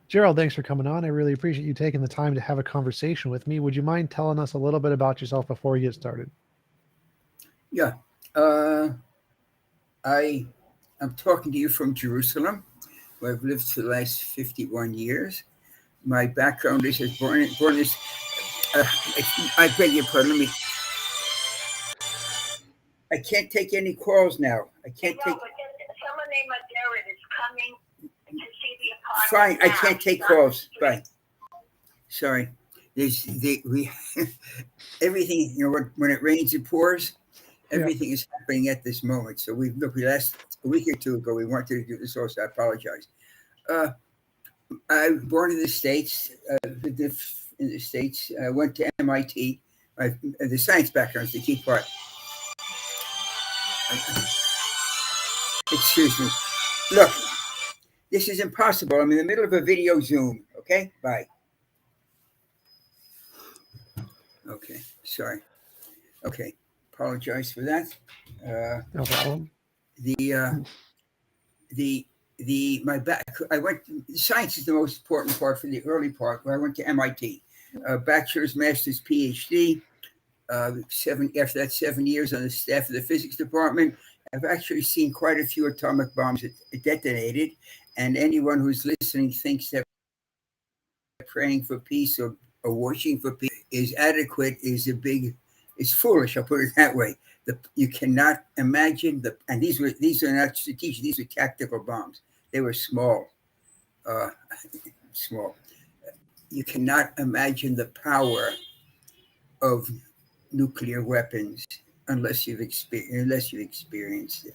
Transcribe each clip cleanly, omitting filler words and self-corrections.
Gerald, thanks for coming on. I really appreciate you taking the time to have a conversation with me. Would you mind telling us a little bit about yourself before we get started? Yeah. I'm talking to you from Jerusalem, where I've lived for the last 51 years. My background is as born as I beg your pardon. I can't take any calls now. I can't take. But someone named Gerald is coming to see the apartment. Fine, I can't take calls. Bye. Sorry. Everything, when it rains, it pours. Everything is happening at this moment. So we last a week or two ago, we wanted to do this also. I apologize. I was born in the States. Lived in the States. I went to MIT. The science background is the key part. Excuse me. Look, this is impossible. I'm in the middle of a video Zoom. Okay, bye. Okay, sorry. Okay, apologize for that. No problem. Science is the most important part for the early part. Where I went to MIT, bachelor's, master's, PhD. After that 7 years on the staff of the physics department, I've actually seen quite a few atomic bombs detonated. And anyone who's listening thinks that praying for peace or wishing for peace is adequate is foolish. I'll put it that way. You cannot imagine and these are not strategic. These are tactical bombs. They were small. Small. You cannot imagine the power of nuclear weapons unless you've experienced it.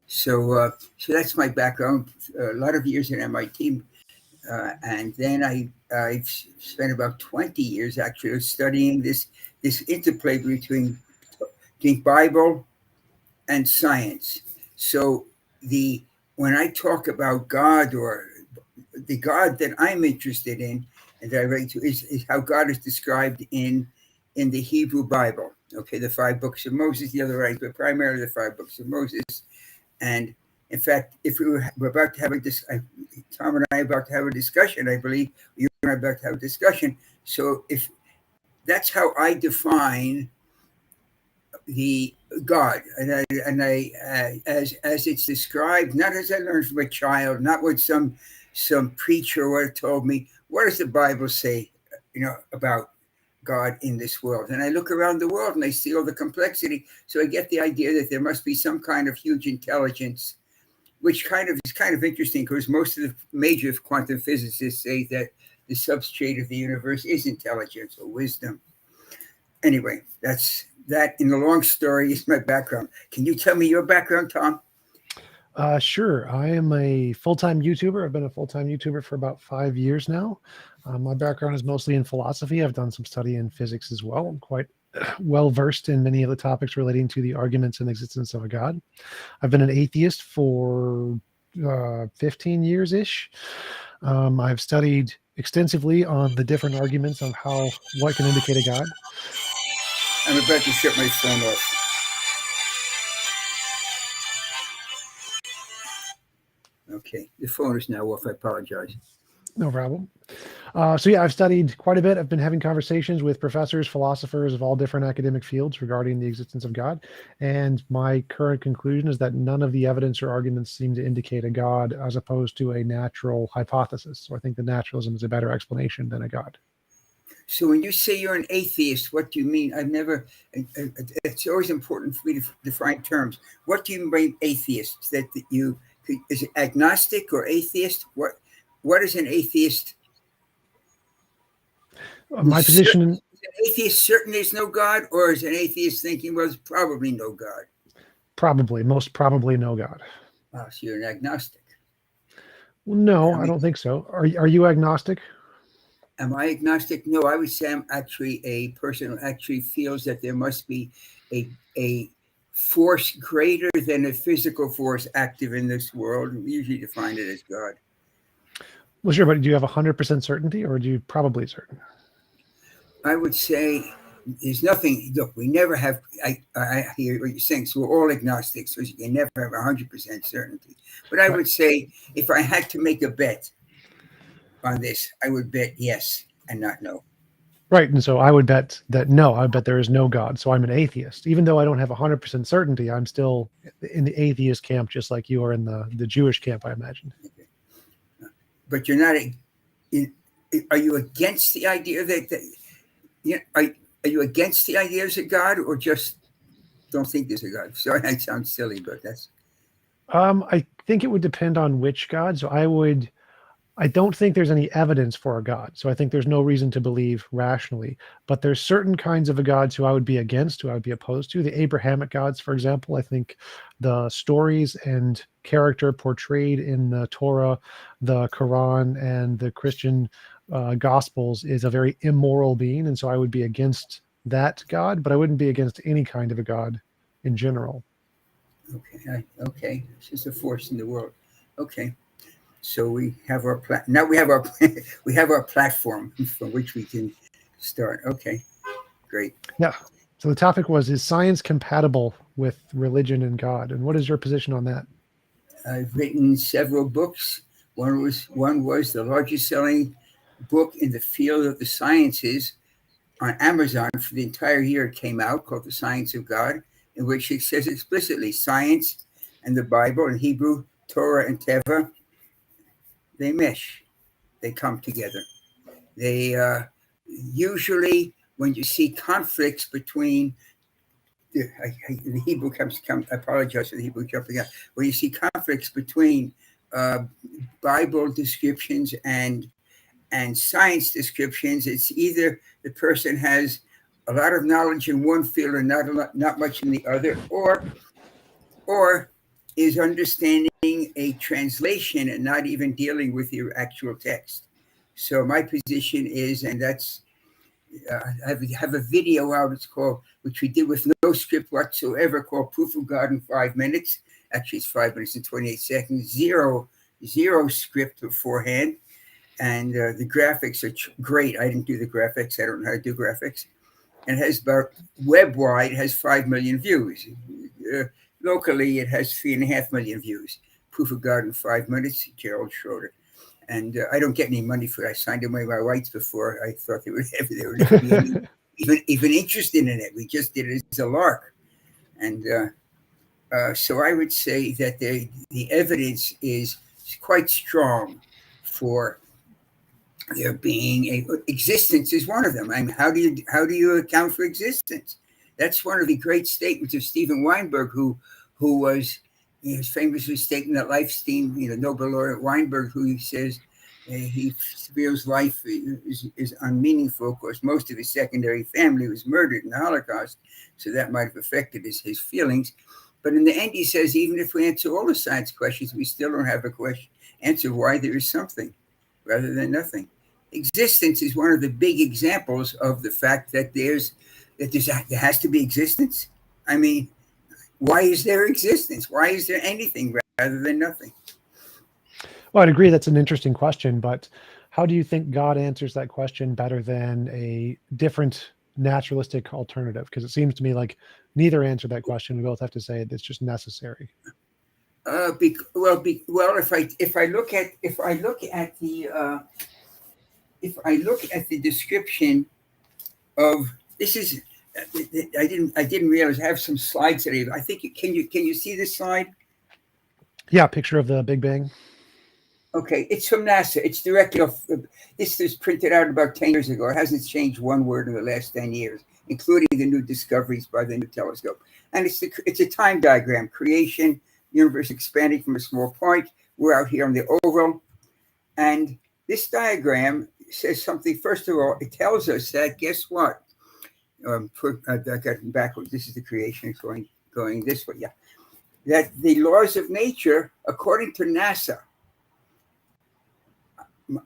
So that's my background. A lot of years at MIT, and then I've spent about 20 years actually studying this interplay between Bible and science. So when I talk about God, or the God that I'm interested in and that I relate to, is how God is described in the Hebrew Bible. Okay, the 5 books of Moses, the other writings, but primarily the 5 books of Moses. And in fact, if we're about to have Tom and I are about to have a discussion, I believe you and I are about to have a discussion. So if that's how I define the God, and I as it's described, not as I learned from a child, not what some preacher would have told me. What does the Bible say, about God in this world? And I look around the world and I see all the complexity. So I get the idea that there must be some kind of huge intelligence, which is kind of interesting, because most of the major quantum physicists say that the substrate of the universe is intelligence or wisdom. Anyway, that in the long story is my background. Can you tell me your background, Tom? Sure. I am a full-time YouTuber. I've been a full-time YouTuber for about 5 years now. My background is mostly in philosophy. I've done some study in physics as well. I'm quite well-versed in many of the topics relating to the arguments and existence of a God. I've been an atheist for 15 years-ish. I've studied extensively on the different arguments of what can indicate a God. I'm about to shut my phone off. Okay, the phone is now off. I apologize. No problem. So yeah, I've studied quite a bit. I've been having conversations with professors, philosophers of all different academic fields regarding the existence of God. And my current conclusion is that none of the evidence or arguments seem to indicate a God, as opposed to a natural hypothesis. So I think the naturalism is a better explanation than a God. So when you say you're an atheist, what do you mean? It's always important for me to define terms. What do you mean by atheist? Is it agnostic or atheist? What is an atheist? My position... Is an atheist certain there's no God, or is an atheist thinking, well, there's probably no God? Most probably no God. So you're an agnostic. Well, no, I don't think so. Are you agnostic? Am I agnostic? No, I would say I'm actually a person who actually feels that there must be a force greater than a physical force active in this world. We usually define it as God. Well, sure, but do you have 100% certainty, or do you probably certain? I would say there's nothing. Look, we never have. I hear what you're saying. So we're all agnostics, so you can never have 100% certainty. But I would say, if I had to make a bet on this, I would bet yes and not no. Right. And so I would bet that no, I bet there is no God. So I'm an atheist. Even though I don't have 100% certainty, I'm still in the atheist camp, just like you are in the Jewish camp, I imagine. Okay. But you're not. Are you against the idea that are you against the idea there's a God, or just don't think there's a God? Sorry, that sounds silly, but that's. I think it would depend on which God. So I don't think there's any evidence for a God. So I think there's no reason to believe rationally. But there's certain kinds of a gods who I would be against, who I would be opposed to. The Abrahamic gods, for example, I think the stories and character portrayed in the Torah, the Quran, and the Christian Gospels is a very immoral being. And so I would be against that God, but I wouldn't be against any kind of a God in general. Okay. Okay. It's just a force in the world. Okay. So we have our now we have our platform from which we can start. Okay, great. Yeah. So the topic was, is science compatible with religion and God? And what is your position on that? I've written several books. One was the largest selling book in the field of the sciences on Amazon for the entire year. It came out, called The Science of God, in which it says explicitly science and the Bible in Hebrew, Torah and Teva, they mesh, they come together. They usually, when you see conflicts between the Hebrew comes. I apologize for the Hebrew jumping out. When you see conflicts between Bible descriptions and science descriptions, it's either the person has a lot of knowledge in one field and not much in the other, or is understanding a translation and not even dealing with your actual text. So my position is, and that's, I have a video out, which we did with no script whatsoever, called Proof of God in 5 minutes. Actually, it's 5 minutes and 28 seconds, zero script beforehand. And the graphics are great. I didn't do the graphics. I don't know how to do graphics. And it has about, web-wide, it has 5 million views. Locally, it has 3.5 million views. Proof of God in 5 minutes, Gerald, Schroeder. And I don't get any money for it. I signed away my rights before I thought they would be any, even interested in it. We just did it as a lark. And so I would say that the evidence is quite strong for there being existence is one of them. I mean, how do you account for existence? That's one of the great statements of Steven Weinberg, who was famously stating that life's theme, Nobel laureate Weinberg, who says he feels life is unmeaningful. Of course, most of his secondary family was murdered in the Holocaust, so that might have affected his feelings. But in the end, he says, even if we answer all the science questions, we still don't have a answer why there is something rather than nothing. Existence is one of the big examples of the fact that there has to be existence. I mean, why is there existence? Why is there anything rather than nothing? Well, I'd agree that's an interesting question, but how do you think God answers that question better than a different naturalistic alternative? Because it seems to me like neither answer that question. We both have to say it's just necessary. If I look at the description of this is. I didn't realize I have some slides today. I think can you see this slide? Yeah, picture of the Big Bang. Okay, it's from NASA. It's directly off. This was printed out about 10 years ago. It hasn't changed one word in the last 10 years, including the new discoveries by the new telescope. And it's a time diagram: creation, universe expanding from a small point. We're out here on the oval, and this diagram says something. First of all, it tells us that guess what? I got it backwards. This is the creation going this way. Yeah, that the laws of nature, according to NASA.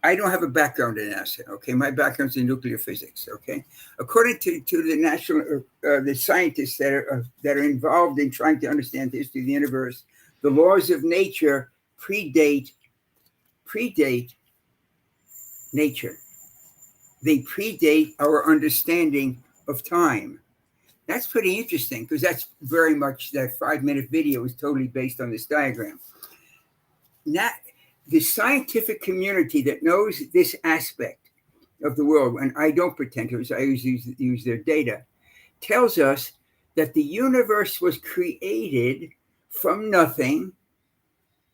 I don't have a background in NASA. Okay, my background's in nuclear physics. Okay, according to the national the scientists that are involved in trying to understand the history of the universe, the laws of nature predate nature. They predate our understanding of time. That's pretty interesting because that's very much that 5-minute video is totally based on this diagram. Now, the scientific community that knows this aspect of the world, and I don't pretend to, I always use their data, tells us that the universe was created from nothing,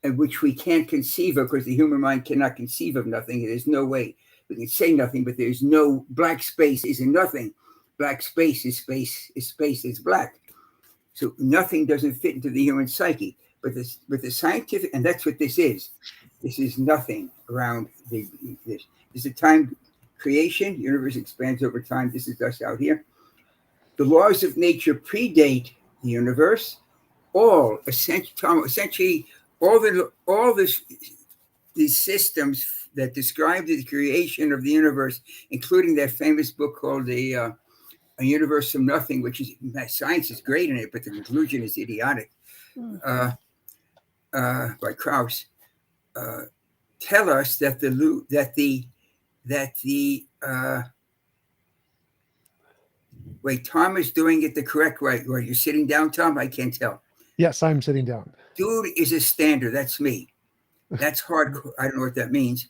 which we can't conceive of because the human mind cannot conceive of nothing. There's no way we can say nothing, but there's no black space is in nothing. Black space is space is black. So nothing doesn't fit into the human psyche. But the scientific, and that's what this is. This is nothing around this. This is a time creation. Universe expands over time. This is us out here. The laws of nature predate the universe. Essentially, all these systems that describe the creation of the universe, including that famous book called A Universe from Nothing, which is science is great in it, but the conclusion is idiotic. By Krauss, tell us that wait, Tom is doing it the correct way. Are you sitting down, Tom? I can't tell. Yes, I'm sitting down. Dude is a stander. That's me. That's hardcore. I don't know what that means.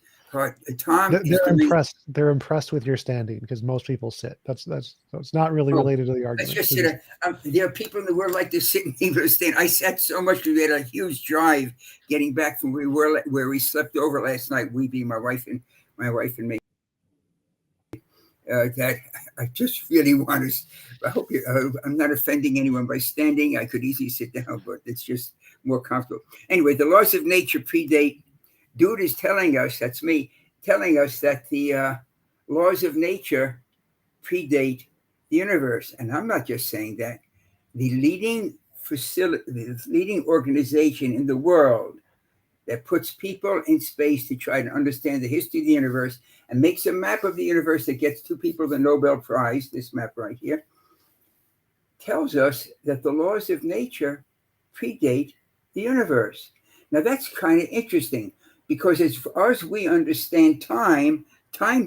Tom, they're impressed with your standing because most people sit. That's so it's not really related to the argument. Just there are people in the world like to sit and able to stand. I sat so much we had a huge drive getting back from where we slept over last night. We being my wife and me. That I just really want to. I hope I'm not offending anyone by standing. I could easily sit down, but it's just more comfortable. Anyway, the laws of nature predate. Dude is telling us, that's me, telling us that the laws of nature predate the universe. And I'm not just saying that. The leading organization in the world that puts people in space to try to understand the history of the universe and makes a map of the universe that gets 2 people the Nobel Prize, this map right here, tells us that the laws of nature predate the universe. Now that's kind of interesting. Because as far as we understand time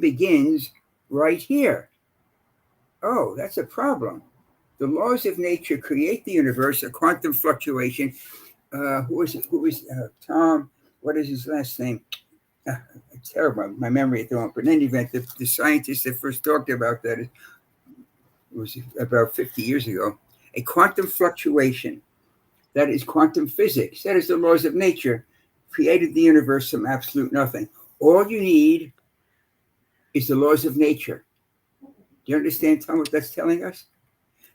begins right here. Oh, that's a problem. The laws of nature create the universe, a quantum fluctuation. Who is Tom? What is his last name? It's terrible, my memory at the moment. But in any event, the scientist that first talked about that, it was about 50 years ago. A quantum fluctuation. That is quantum physics. That is the laws of nature. Created the universe from absolute nothing. All you need is the laws of nature. Do you understand, Tom, what that's telling us?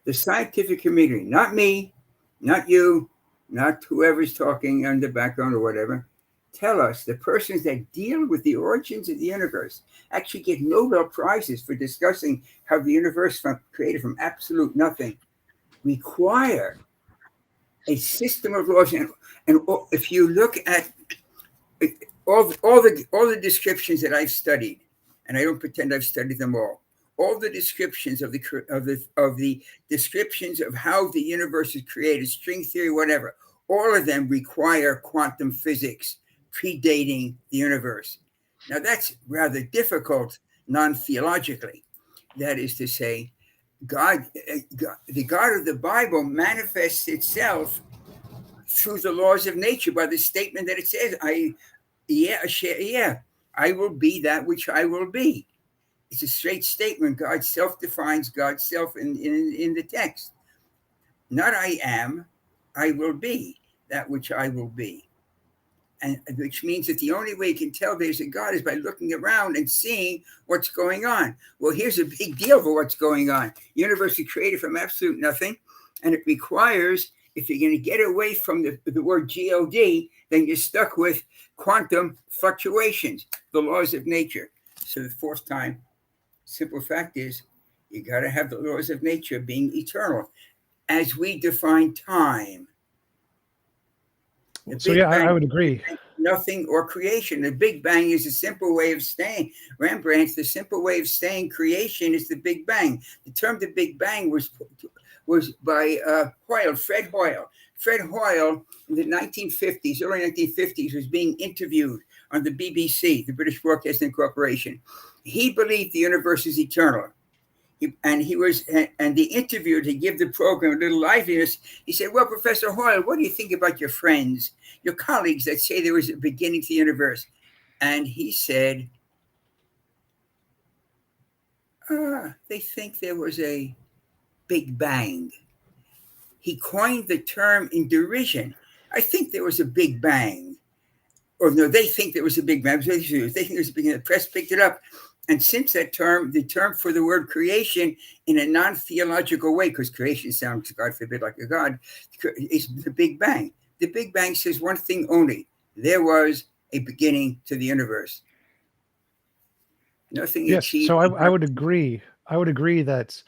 The scientific community, not me, not you, not whoever's talking in the background or whatever, tell us the persons that deal with the origins of the universe actually get Nobel Prizes for discussing how the universe created from absolute nothing, require a system of laws. And if you look at all the descriptions that I've studied, and I don't pretend I've studied them all the descriptions of the descriptions of how the universe is created, string theory, whatever, all of them require quantum physics predating the universe. Now that's rather difficult non-theologically. That is to say, God, the God of the Bible manifests itself through the laws of nature by the statement that it says, I will be that which I will be. It's a straight statement. God self-defines God's self in the text. Not I am, I will be that which I will be. And which means that the only way you can tell there's a God is by looking around and seeing what's going on. Well, here's a big deal for what's going on. The universe is created from absolute nothing, and it requires, if you're going to get away from the word G-O-D, then you're stuck with quantum fluctuations, the laws of nature. So the fourth time, simple fact is, you got to have the laws of nature being eternal, as we define time. So yeah, I would agree. Nothing or creation. The Big Bang is a simple way of saying, Rembrandt's the simple way of saying creation is the Big Bang. The term the Big Bang was by Hoyle, Fred Hoyle. Fred Hoyle in the 1950s, early 1950s, was being interviewed on the BBC, the British Broadcasting Corporation. He believed the universe is eternal. And the interviewer, to give the program a little liveliness, he said, "Well, Professor Hoyle, what do you think about your friends, your colleagues that say there was a beginning to the universe?" And he said, "They think there was a Big Bang." He coined the term in derision. I think there was a Big Bang. Or no, they think there was a Big Bang. They think there was a Big Bang. The press picked it up. And since that term, the term for the word creation in a non-theological way, because creation sounds, God forbid, like a God, is the Big Bang. The Big Bang says one thing only: there was a beginning to the universe. Nothing Yes. achieved. So I would agree. I would agree that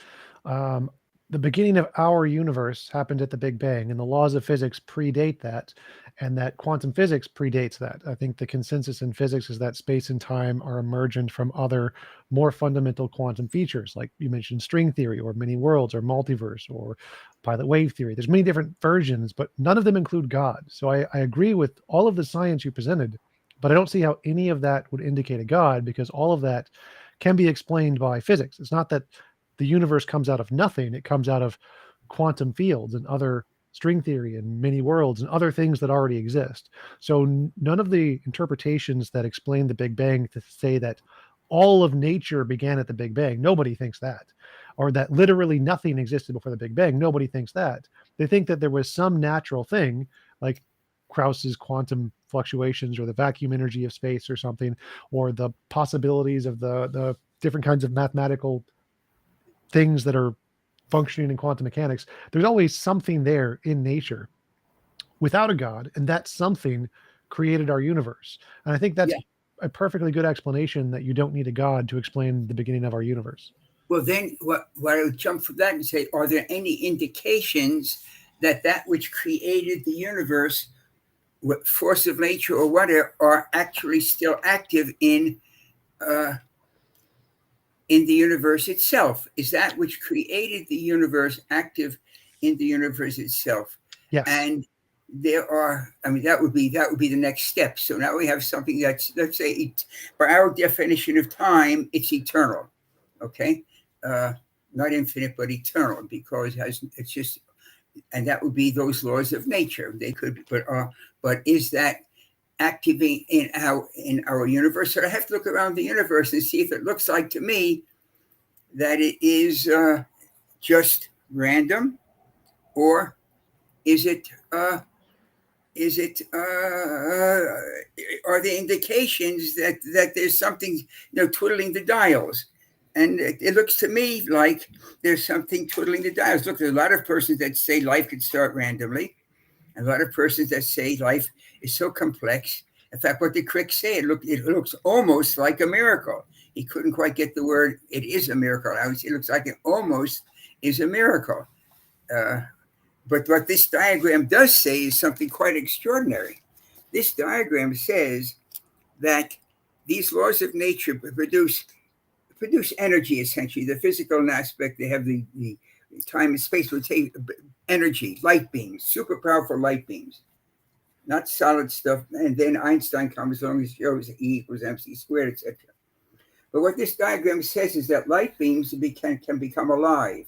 the beginning of our universe happened at the Big Bang, and the laws of physics predate that, and that quantum physics predates that. I think the consensus in physics is that space and time are emergent from other more fundamental quantum features, like you mentioned string theory or many worlds or multiverse or pilot wave theory. There's many different versions, but none of them include God. So I agree with all of the science you presented, but I don't see how any of that would indicate a God, because all of that can be explained by physics. It's not that the universe comes out of nothing, it comes out of quantum fields and other string theory and many worlds and other things that already exist. So none of the interpretations that explain the Big Bang to say that all of nature began at the Big Bang, nobody thinks that. Or that literally nothing existed before the Big Bang, nobody thinks that. They think that there was some natural thing, like Krauss's quantum fluctuations or the vacuum energy of space or something, or the possibilities of the different kinds of mathematical things that are functioning in quantum mechanics. There's always something there in nature without a God, and that something created our universe. And I think that's Yeah. a perfectly good explanation, that you don't need a God to explain the beginning of our universe. Well, then what I would jump from that and say, are there any indications that that which created the universe, what force of nature or whatever, are actually still active in the universe itself? Is that which created the universe active in the universe itself? Yes. And there are, I mean, that would be the next step. So now we have something that's, let's say, by our definition of time, it's eternal. Okay, not infinite, but eternal, because it's just, and that would be those laws of nature. They could, but is that activating in our universe? So I have to look around the universe and see if it looks like to me that it is just random, or is it are the indications that there's something, twiddling the dials? And it looks to me like there's something twiddling the dials. Look, there's a lot of persons that say life could start randomly. A lot of persons that say life is so complex. In fact, what did Crick say? It looks almost like a miracle. He couldn't quite get the word, it is a miracle. It looks like it almost is a miracle. But what this diagram does say is something quite extraordinary. This diagram says that these laws of nature produce energy, essentially. The physical aspect, they have the time and space would take energy, light beams, super powerful light beams, not solid stuff. And then Einstein comes along and shows E equals mc squared, etc. But what this diagram says is that light beams can become alive,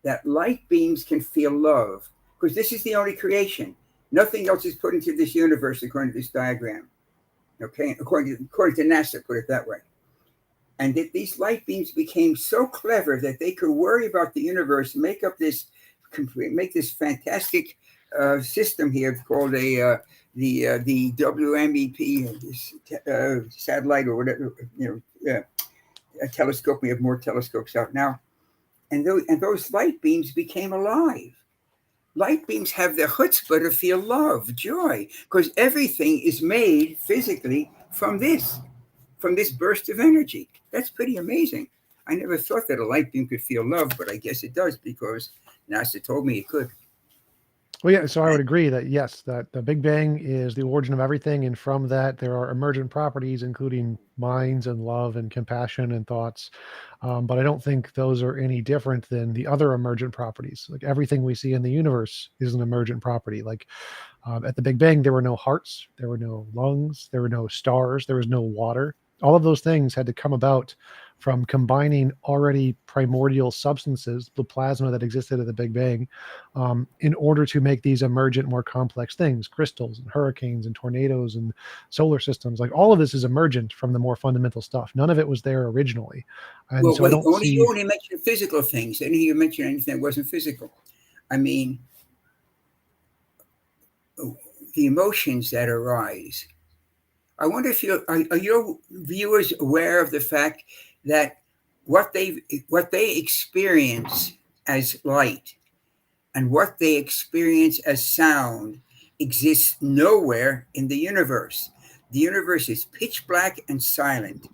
that light beams can feel love, because this is the only creation. Nothing else is put into this universe according to this diagram. Okay, according to NASA, put it that way. And that these light beams became so clever that they could worry about the universe, make this fantastic system here called the WMEP satellite, or whatever, a telescope. We have more telescopes out now, and those light beams became alive. Light beams have the chutzpah to feel love, joy, because everything is made physically from this burst of energy. That's pretty amazing. I never thought that a light beam could feel love, but I guess it does, because NASA told me it could. Well, yeah, so I would agree that yes, that the Big Bang is the origin of everything, and from that there are emergent properties, including minds and love and compassion and thoughts. But I don't think those are any different than the other emergent properties. Like everything we see in the universe is an emergent property. Like at the Big Bang, there were no hearts, there were no lungs, there were no stars, there was no water. All of those things had to come about from combining already primordial substances, the plasma that existed at the Big Bang, in order to make these emergent, more complex things, crystals and hurricanes and tornadoes and solar systems. Like all of this is emergent from the more fundamental stuff. None of it was there originally. And Well, so I wait, don't you see. only mentioned physical things. I didn't hear you mention anything that wasn't physical. I mean, the emotions that arise. I wonder if are your viewers aware of the fact that what they experience as light and what they experience as sound exists nowhere in the universe. The universe is pitch black and silent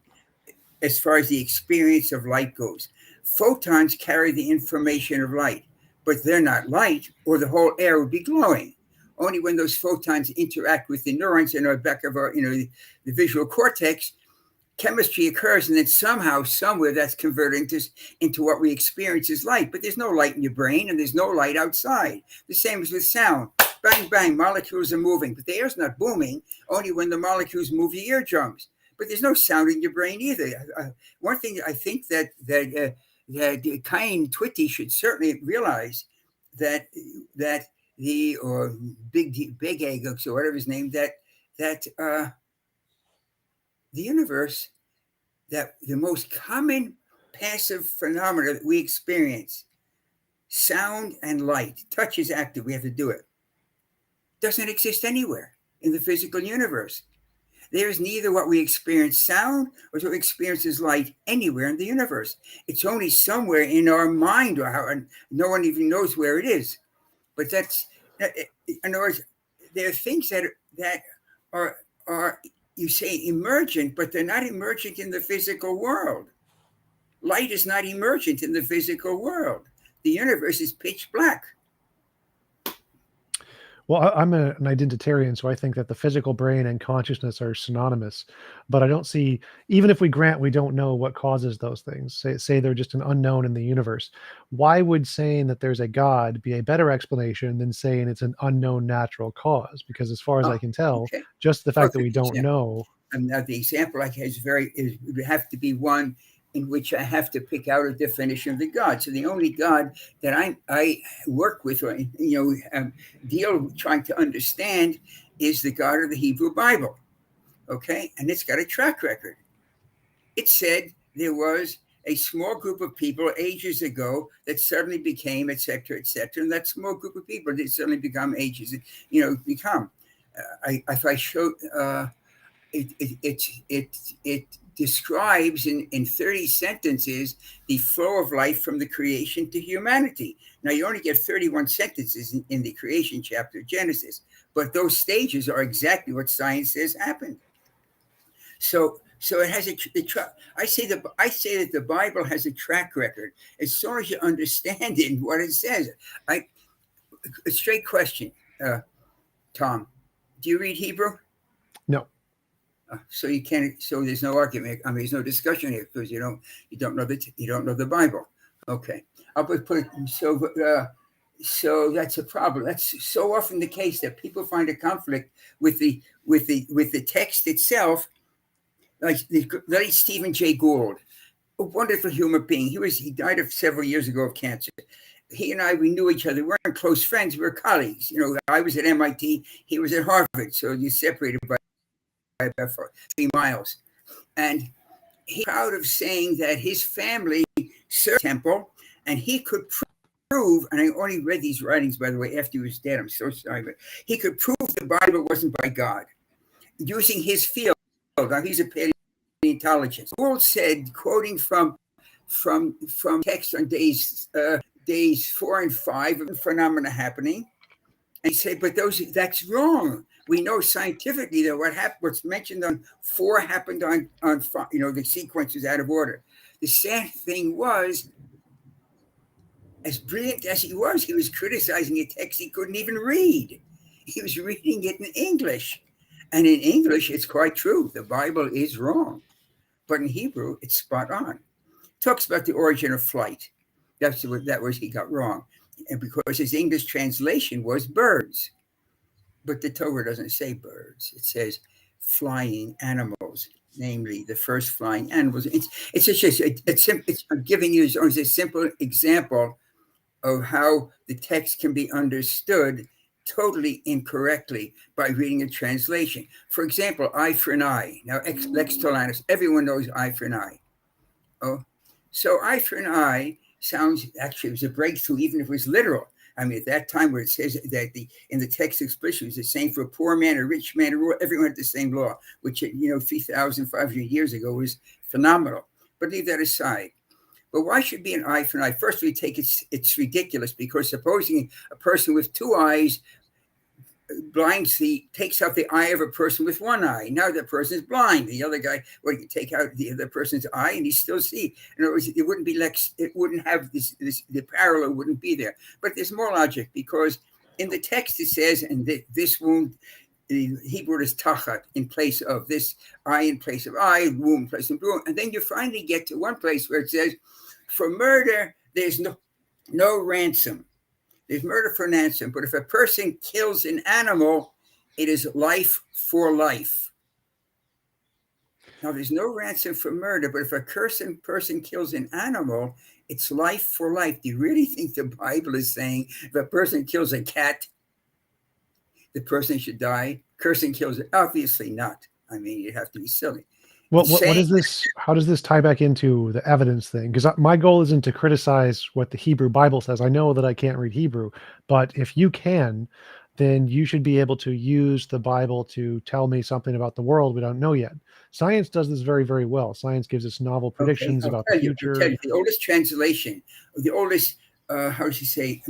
as far as the experience of light goes. Photons carry the information of light, but they're not light, or the whole air would be glowing. Only when those photons interact with the neurons in our back of our, the visual cortex, chemistry occurs, and then somehow, somewhere, that's converted into what we experience as light. But there's no light in your brain, and there's no light outside. The same as with sound. Bang, bang, molecules are moving, but the air's not booming. Only when the molecules move your eardrums. But there's no sound in your brain either. One thing I think that Cain Twitty should certainly realize that the or big egg or whatever his name that the universe, that the most common passive phenomena that we experience, sound and light, touch is active, we have to do it, doesn't exist anywhere in the physical universe. There's neither what we experience sound or what we experience as light anywhere in the universe. It's only somewhere in our mind, or no one even knows where it is. But that's, in other words, there are things that are you say emergent, but they're not emergent in the physical world. Light is not emergent in the physical world. The universe is pitch black. Well, I'm an identitarian, so I think that the physical brain and consciousness are synonymous. But I don't see, even if we grant we don't know what causes those things, say they're just an unknown in the universe, why would saying that there's a God be a better explanation than saying it's an unknown natural cause? Because as far as I can tell, just the fact that we don't know. And now the example I have would have to be one in which I have to pick out a definition of the God. So the only God that I work with, or deal trying to understand, is the God of the Hebrew Bible. Okay, and it's got a track record. It said there was a small group of people ages ago that suddenly became, et cetera, and that small group of people did suddenly become ages, if I showed. It describes in 30 sentences the flow of life from the creation to humanity. Now, you only get 31 sentences in the creation chapter of Genesis, but those stages are exactly what science says happened. So it has I say that the Bible has a track record. As soon as you understand it and what it says, a straight question, Tom, do you read Hebrew? No. So you can't. So there's no argument. I mean, there's no discussion here because you don't know the Bible. Okay, I'll put it so that's a problem. That's so often the case that people find a conflict with the text itself. Like the late Stephen Jay Gould, a wonderful human being. He died several years ago of cancer. He and we knew each other. We weren't close friends. We were colleagues. I was at MIT. He was at Harvard. So you separated by 3 miles. And he's proud of saying that his family served the temple, and he could prove, and I only read these writings, by the way, after he was dead. I'm so sorry, but he could prove the Bible wasn't by God using his field. Now, he's a paleontologist. Gould said, quoting from text on days 4 and 5 of the phenomena happening, and he said, but that's wrong. We know scientifically that what's mentioned on 4 happened on 5. The sequence is out of order. The sad thing was, as brilliant as he was criticizing a text he couldn't even read. He was reading it in English. And in English, it's quite true. The Bible is wrong. But in Hebrew, it's spot on. It talks about the origin of flight. That was he got wrong. And because his English translation was birds. But the Torah doesn't say birds. It says flying animals. namely the first flying animals. I'm giving you as a simple example of how the text can be understood totally incorrectly by reading a translation. For example, eye for an eye. Now, lex talionis, everyone knows eye for an eye. Oh, so eye for an eye sounds, actually, it was a breakthrough, even if it was literal. I mean, at that time where it says that in the text explicitly, it's the same for a poor man, a rich man, everyone had the same law, which, 3,500 years ago was phenomenal. But leave that aside. But why should it be an eye for an eye? First, we take it's ridiculous, because supposing a person with two eyes takes out the eye of a person with one eye. Now that person is blind. The other guy, you can take out the other person's eye and he still see. In other words, it wouldn't be it wouldn't have the parallel wouldn't be there. But there's more logic, because in the text it says, and this wound, the Hebrew is tachat, in place of this eye, in place of eye, womb in place of womb. And then you finally get to one place where it says, for murder, there's no ransom. There's murder for ransom. But if a person kills an animal, it is life for life. Now, there's no ransom for murder, but if a person kills an animal, it's life for life. Do you really think the Bible is saying if a person kills a cat, the person should die? Person kills it? Obviously not. I mean, you'd have to be silly. Well, what is this? How does this tie back into the evidence thing? Because my goal isn't to criticize what the Hebrew Bible says. I know that I can't read Hebrew, but if you can, then you should be able to use the Bible to tell me something about the world we don't know yet. Science does this very, very well. Science gives us novel predictions about the future. The oldest translation, the oldest, how does he say,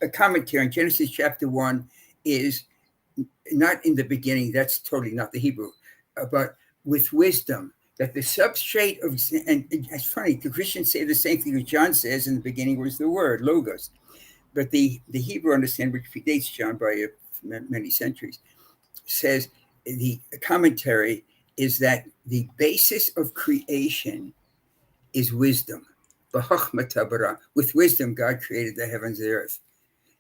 a commentary on Genesis chapter 1 is not in the beginning. That's totally not the Hebrew, but with wisdom, that the substrate of, and it's funny, the Christians say the same thing that John says in the beginning was the word, logos. But the Hebrew understanding, which predates John by many centuries, says the commentary is that the basis of creation is wisdom. With wisdom, God created the heavens and the earth.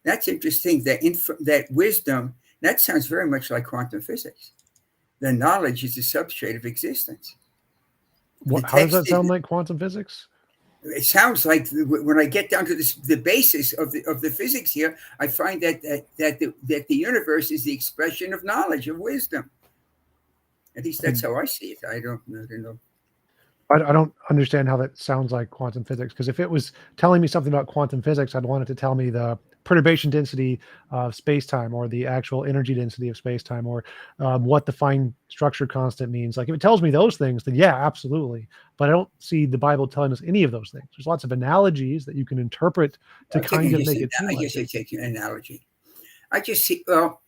That's interesting, that wisdom, that sounds very much like quantum physics. The knowledge is the substrate of existence. How does that sound like quantum physics? It sounds like, when I get down to the basis of the physics here, I find that the universe is the expression of knowledge, of wisdom. At least that's how I see it. I don't know. I don't understand how that sounds like quantum physics, because if it was telling me something about quantum physics, I'd want it to tell me the perturbation density of space-time, or the actual energy density of space-time, or what the fine structure constant means. Like, if it tells me those things, then yeah, absolutely. But I don't see the Bible telling us any of those things. There's lots of analogies that you can interpret to kind of make it seem like. I guess I take an analogy. I just see, what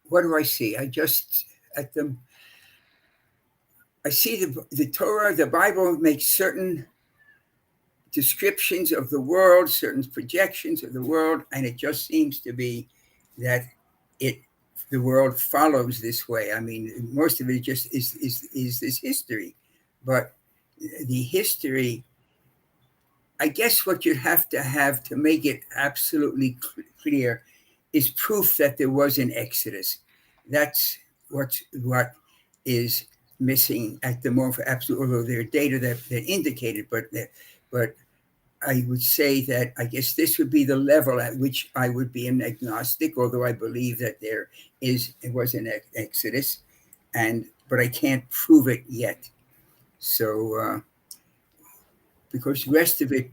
do I see? I see the Torah, the Bible makes certain descriptions of the world, certain projections of the world, and it just seems to be that the world follows this way. I mean, most of it just is this history, but the history, I guess what you have to make it absolutely clear is proof that there was an Exodus. That's what is missing at the moment for absolute, although there are data that indicated, but I would say that I guess this would be the level at which I would be an agnostic, although I believe that it was an Exodus, but I can't prove it yet. So because the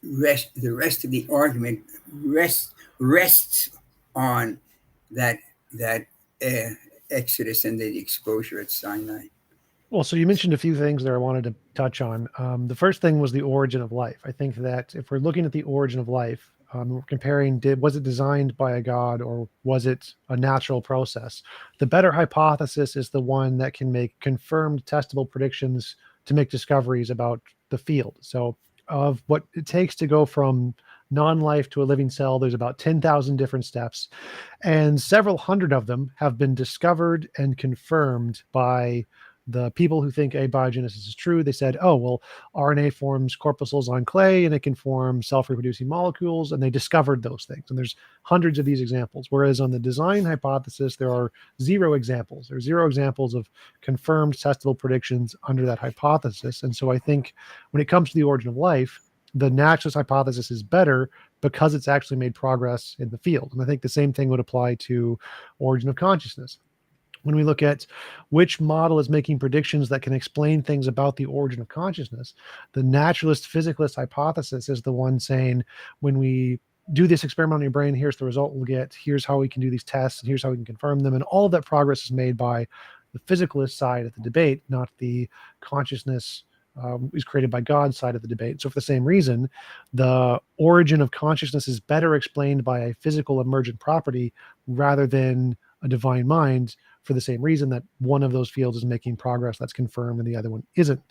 rest of the argument rests on that Exodus and the exposure at Sinai. Well, so you mentioned a few things there I wanted to touch on. The first thing was the origin of life. I think that if we're looking at the origin of life, we're comparing, was it designed by a god, or was it a natural process? The better hypothesis is the one that can make confirmed, testable predictions to make discoveries about the field. So of what it takes to go from non-life to a living cell, there's about 10,000 different steps, and several hundred of them have been discovered and confirmed by the people who think abiogenesis is true, they said, oh, well, RNA forms corpuscles on clay and it can form self-reproducing molecules, and they discovered those things. And there's hundreds of these examples. Whereas on the design hypothesis, there are zero examples. There's zero examples of confirmed testable predictions under that hypothesis. And so I think when it comes to the origin of life, the naturalist hypothesis is better because it's actually made progress in the field. And I think the same thing would apply to origin of consciousness. When we look at which model is making predictions that can explain things about the origin of consciousness, the naturalist physicalist hypothesis is the one saying, when we do this experiment on your brain, here's the result we'll get, here's how we can do these tests, and here's how we can confirm them. And all of that progress is made by the physicalist side of the debate, not the consciousness is created by God side of the debate. So for the same reason, the origin of consciousness is better explained by a physical emergent property rather than a divine mind, for the same reason that one of those fields is making progress that's confirmed and the other one isn't.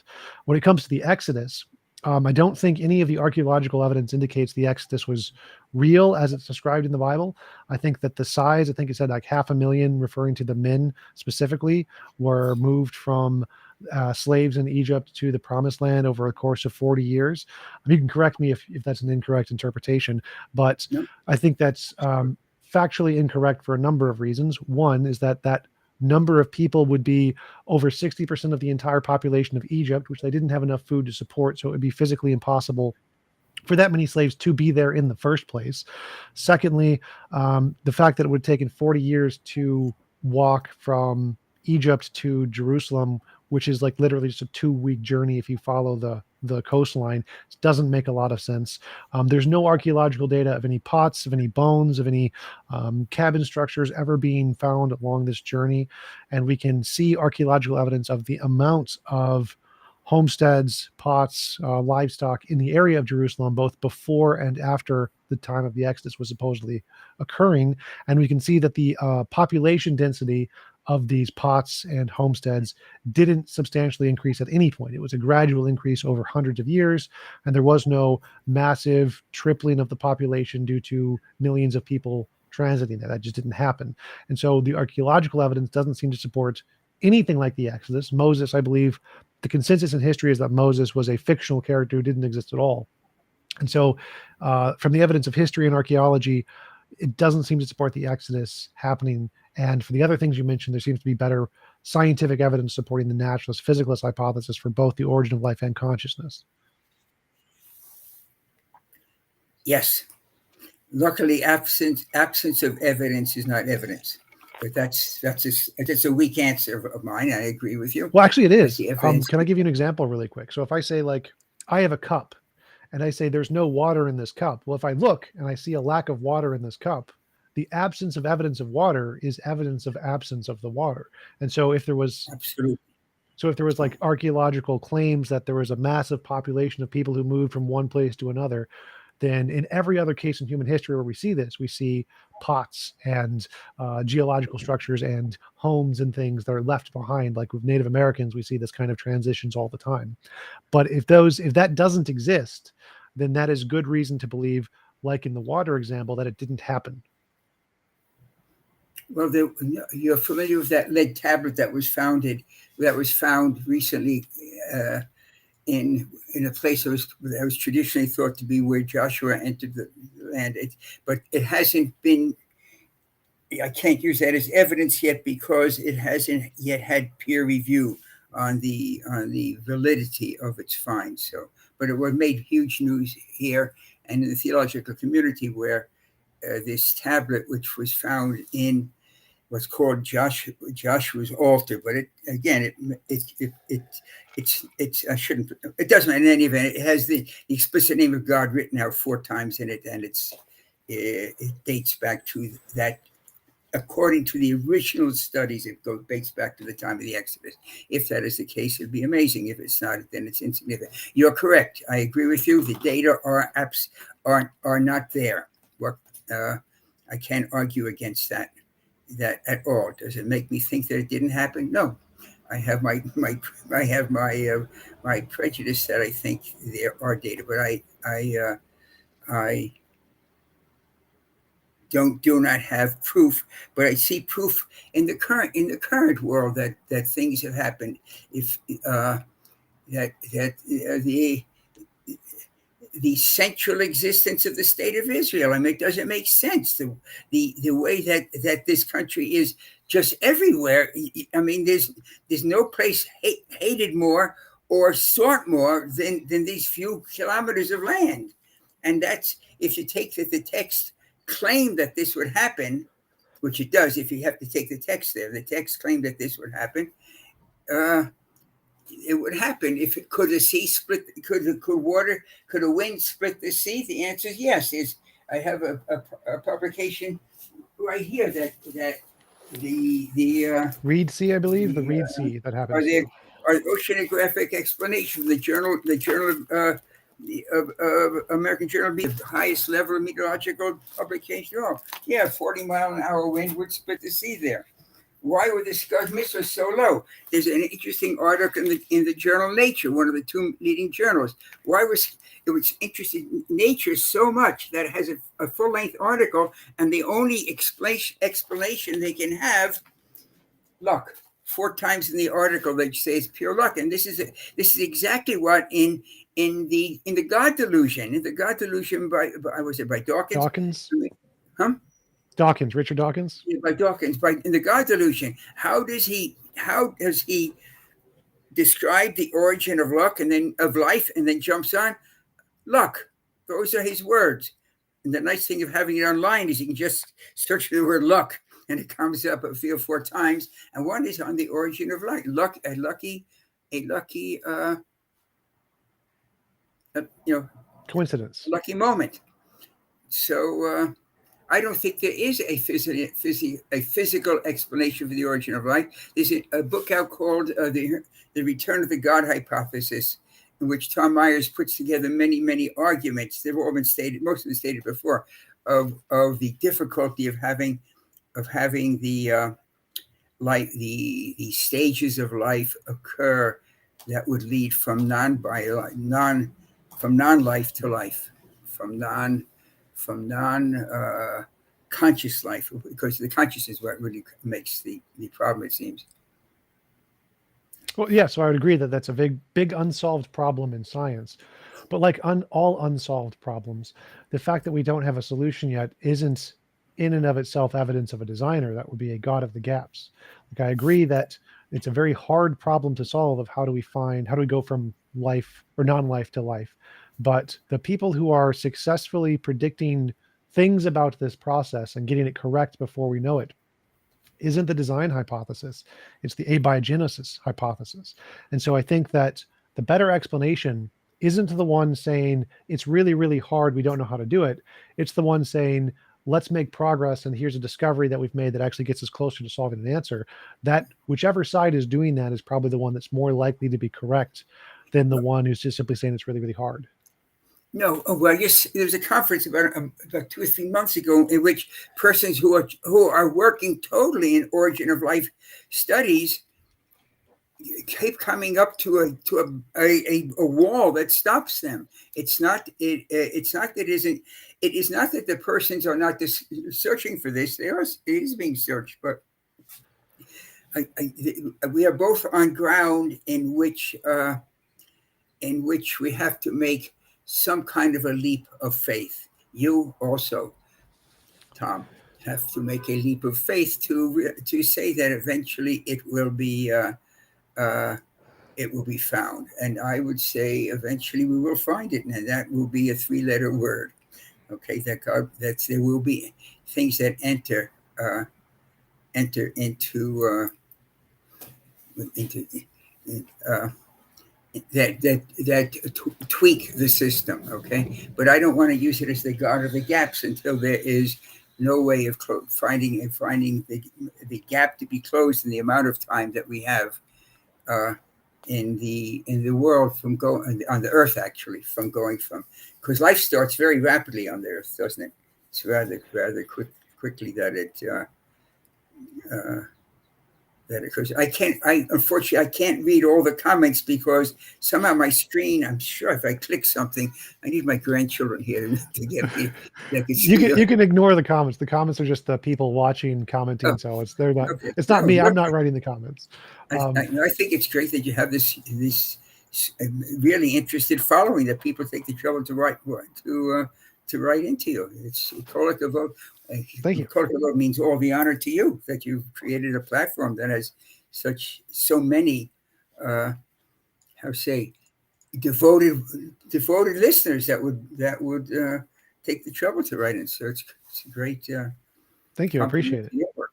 When it comes to the Exodus, I don't think any of the archaeological evidence indicates the Exodus was real as it's described in the Bible. I think that the size, I think it said like 500,000, referring to the men specifically, were moved from slaves in Egypt to the promised land over a course of 40 years. You can correct me if that's an incorrect interpretation, but No. I think that's factually incorrect for a number of reasons. One is that number of people would be over 60% of the entire population of Egypt, which they didn't have enough food to support. So it would be physically impossible for that many slaves to be there in the first place. Secondly, the fact that it would have taken 40 years to walk from Egypt to Jerusalem, which is like literally just a 2-week journey if you follow the coastline, doesn't make a lot of sense. There's no archaeological data of any pots, of any bones, of any cabin structures ever being found along this journey. And we can see archaeological evidence of the amount of homesteads, pots, livestock in the area of Jerusalem, both before and after the time of the Exodus was supposedly occurring. And we can see that the population density of these pots and homesteads didn't substantially increase at any point. It was a gradual increase over hundreds of years, and there was no massive tripling of the population due to millions of people transiting there. That just didn't happen. And so the archaeological evidence doesn't seem to support anything like the Exodus. Moses, I believe, the consensus in history is that Moses was a fictional character who didn't exist at all. And so from the evidence of history and archaeology, it doesn't seem to support the Exodus happening. And for the other things you mentioned, there seems to be better scientific evidence supporting the naturalist physicalist hypothesis for both the origin of life and consciousness. Yes. Luckily, absence of evidence is not evidence. But that's a weak answer of mine. I agree with you. Well, actually, it is. Evidence... Can I give you an example really quick? So if I say, like, I have a cup and I say there's no water in this cup. Well, if I look and I see a lack of water in this cup, the absence of evidence of water is evidence of absence of the water. And so if there was... Absolutely. So if there was like archaeological claims that there was a massive population of people who moved from one place to another, then in every other case in human history where we see this, we see pots and geological structures and homes and things that are left behind. Like with Native Americans, we see this kind of transitions all the time. But if that doesn't exist, then that is good reason to believe, like in the water example, that it didn't happen. Well, you're familiar with that lead tablet that was found recently in a place that was traditionally thought to be where Joshua entered the land. But it hasn't been... I can't use that as evidence yet because it hasn't yet had peer review on the validity of its finds. So, but it was made huge news here and in the theological community, where this tablet, which was found in what's called Joshua's altar, but it doesn't, in any event, it has the explicit name of God written out 4 times in it, and it dates back to that. According to the original studies, it dates back to the time of the Exodus. If that is the case, it'd be amazing. If it's not, then it's insignificant. You're correct. I agree with you. The data are not there. I can't argue against that at all. Does it make me think that it didn't happen? No. I have my prejudice that I think there are data, but I do not have proof, but I see proof in the current world that things have happened. If the central existence of the state of Israel. I mean, it doesn't make sense the way that this country is just everywhere. I mean, there's no place hated more or sought more than these few kilometers of land. And that's, if you take that the text claimed that this would happen, which it does. If you have to take the text there, the text claimed that this would happen. It would happen. If it could, the sea split, could a wind split the sea? The answer is yes. I have a publication right here that the Reed Sea, I believe, the Reed Sea that happens. Our oceanographic explanation, the journal of American Journal, the highest level of meteorological publication. Oh, yeah, 40-mile-an-hour wind would split the sea there. Why were the Scud missiles so low? There's an interesting article in the journal Nature, one of the two leading journals. Why was it interested in Nature so much that it has a full-length article, and the only explanation they can have, luck. 4 times in the article they say it's pure luck, and this is exactly what in the God Delusion, by Dawkins. Huh? Dawkins, Richard Dawkins. Yeah, by Dawkins, in the God Delusion. How does he describe the origin of luck and then of life, and then jumps on luck? Those are his words. And the nice thing of having it online is you can just search for the word luck, and it comes up 3 or 4 times. And one is on the origin of life. A lucky coincidence, lucky moment. So I don't think there is a physical explanation for the origin of life. There's a book out called The Return of the God Hypothesis, in which Tom Myers puts together many arguments. They've all been stated, most of them stated before, of the difficulty of having the stages of life occur that would lead from non-life to life, from non-conscious life, because the consciousness is what really makes the problem, it seems. Well, yeah, so I would agree that that's a big unsolved problem in science. But like all unsolved problems, the fact that we don't have a solution yet isn't in and of itself evidence of a designer. That would be a god of the gaps. Like, I agree that it's a very hard problem to solve of how do we go from life or non-life to life. But the people who are successfully predicting things about this process and getting it correct before we know it isn't the design hypothesis. It's the abiogenesis hypothesis. And so I think that the better explanation isn't the one saying it's really, really hard, we don't know how to do it. It's the one saying, let's make progress, and here's a discovery that we've made that actually gets us closer to solving an answer. That whichever side is doing that is probably the one that's more likely to be correct than the one who's just simply saying it's really, really hard. No, well, yes, there was a conference about 2 or 3 months ago in which persons who are working totally in origin of life studies keep coming up to a wall that stops them. It is not that the persons are not searching for this. It is being searched, but we are both on ground in which we have to make some kind of a leap of faith. You also, Tom, have to make a leap of faith to say that eventually it will be found. And I would say eventually we will find it, and that will be a 3-letter word. Okay, there will be things that enter into tweak the system, okay? But I don't want to use it as the god of the gaps until there is no way of finding the gap to be closed in the amount of time that we have in the world on the earth, actually, because life starts very rapidly on the earth, doesn't it? It's rather quickly that that occurs. Unfortunately, I can't read all the comments because somehow my screen, I'm sure if I click something, I need my grandchildren here to get me. They can see You can ignore the comments. The comments are just the people watching, commenting. Oh, So they're not, okay. it's not No, me. no. I'm not writing the comments. I think it's great that you have this really interested following that people take the trouble to write into you. It's call it the vote. Thank you. Call it the vote means all the honor to you that you've created a platform that has so many devoted listeners that would take the trouble to write in. So it's a great Thank you. I appreciate it. compliment to your work.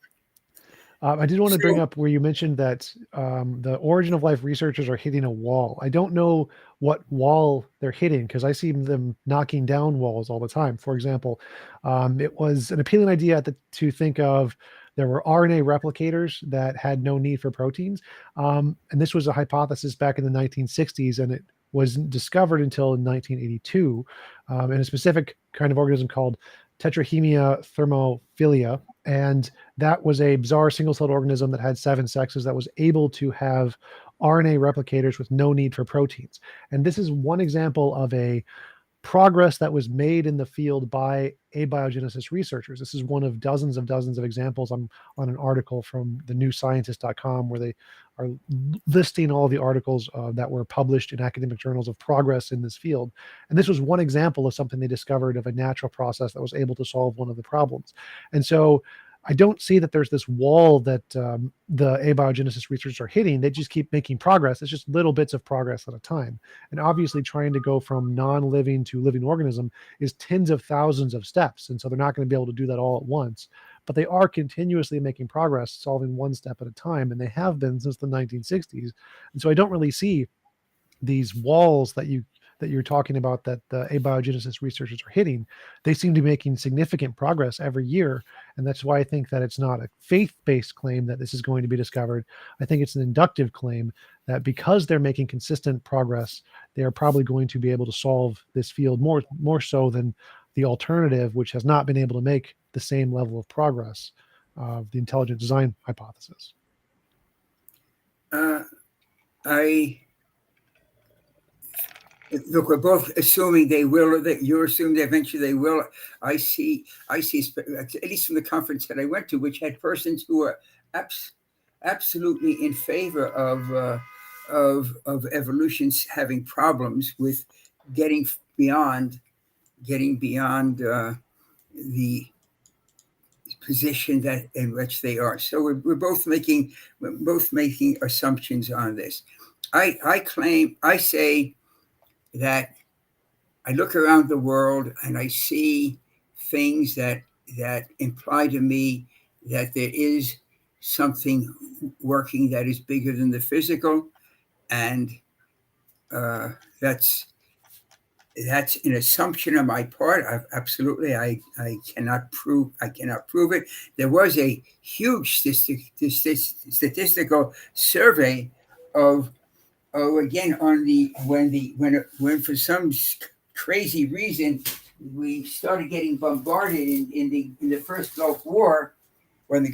I did want to bring So- up where you mentioned that the origin of life researchers are hitting a wall. I don't know what wall they're hitting because I see them knocking down walls all the time. For example, it was an appealing idea to think of there were RNA replicators that had no need for proteins. And this was a hypothesis back in the 1960s, and it wasn't discovered until 1982 in a specific kind of organism called Tetrahemia thermophilia. And that was a bizarre single-celled organism that had 7 sexes that was able to have RNA replicators with no need for proteins. And this is one example of a progress that was made in the field by abiogenesis researchers. This is one of dozens of examples. I'm on an article from the newscientist.com where they are listing all the articles that were published in academic journals of progress in this field. And this was one example of something they discovered of a natural process that was able to solve one of the problems. And so I don't see that there's this wall that the abiogenesis researchers are hitting. They just keep making progress. It's just little bits of progress at a time. And obviously trying to go from non-living to living organism is tens of thousands of steps. And so they're not going to be able to do that all at once. But they are continuously making progress, solving one step at a time. And they have been since the 1960s. And so I don't really see these walls that you're talking about that the abiogenesis researchers are hitting. They seem to be making significant progress every year. And that's why I think that it's not a faith-based claim that this is going to be discovered. I think it's an inductive claim that because they're making consistent progress, they are probably going to be able to solve this field more so than the alternative, which has not been able to make the same level of progress of the intelligent design hypothesis. Look, we're both assuming they will. That you're assuming that eventually they will. I see. At least from the conference that I went to, which had persons who are absolutely in favor of evolution's having problems with getting beyond the position that in which they are. So we're both making assumptions on this. I say that I look around the world and I see things that imply to me that there is something working that is bigger than the physical, and that's an assumption on my part. I cannot prove it. There was a huge statistical survey of again on when for some crazy reason we started getting bombarded in the first Gulf War, and the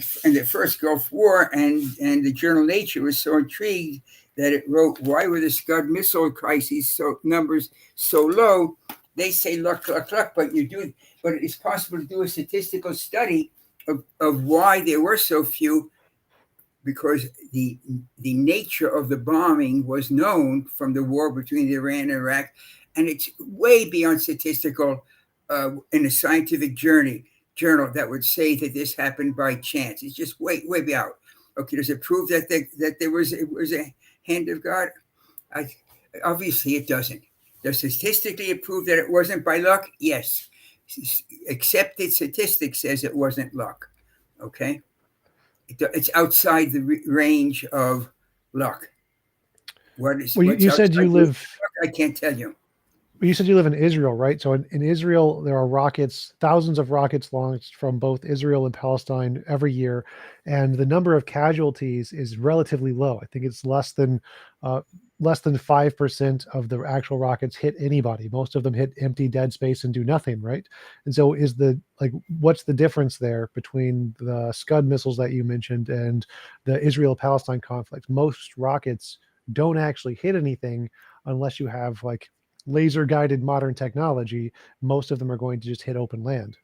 journal Nature was so intrigued that it wrote, why were the Scud missile crises numbers so low? They say luck, but it's possible to do a statistical study of why there were so few, because the nature of the bombing was known from the war between Iran and Iraq, and it's way beyond statistical in a scientific journal that would say that this happened by chance. It's just way beyond. Okay, does it prove that it was a hand of God? Obviously it doesn't. Does statistically it prove that it wasn't by luck? Yes. Accepted statistics says it wasn't luck. Okay. It's outside the range of luck. You said you live. I can't tell you. You said you live in Israel, right? So in Israel, there are rockets, thousands of rockets launched from both Israel and Palestine every year, and the number of casualties is relatively low. I think it's less than less than 5% of the actual rockets hit anybody. Most of them hit empty dead space and do nothing, right? And so what's the difference there between the Scud missiles that you mentioned and the Israel-Palestine conflict? Most rockets don't actually hit anything unless you have like laser guided modern technology. Most of them are going to just hit open land.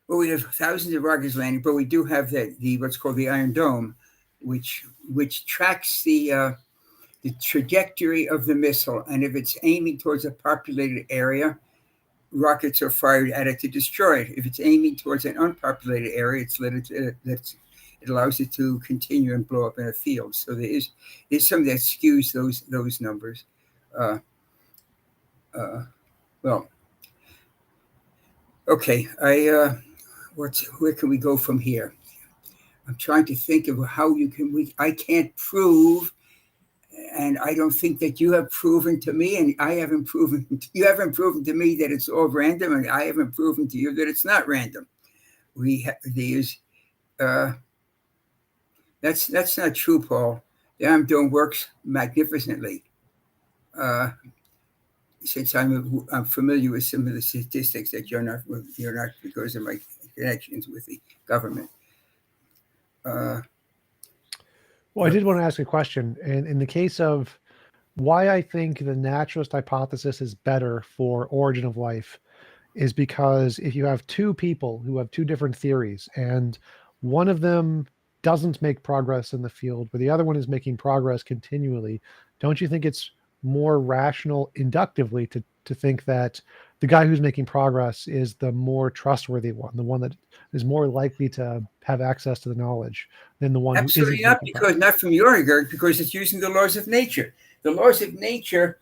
Well, we have thousands of rockets landing, but we do have the what's called the Iron Dome, which tracks the trajectory of the missile, and if it's aiming towards a populated area, rockets are fired at it to destroy it. If it's aiming towards an unpopulated area, it allows it to continue and blow up in a field. So there's something that skews those numbers. Well, okay. Where can we go from here? I'm trying to think of how I can't prove, and I don't think that you have proven to me, and you haven't proven to me that it's all random, and I haven't proven to you that it's not random. That's not true, Paul. The Iron Dome works magnificently. Since I'm familiar with some of the statistics that you're not because of my connections with the government. Well, I did want to ask a question. And in the case of why I think the naturalist hypothesis is better for origin of life is because if you have two people who have two different theories and one of them doesn't make progress in the field, but the other one is making progress continually, don't you think it's more rational inductively to think that the guy who's making progress is the more trustworthy one, the one that is more likely to have access to the knowledge than the one Absolutely who not, isn't? because not from your regard, because it's using the laws of nature. The laws of nature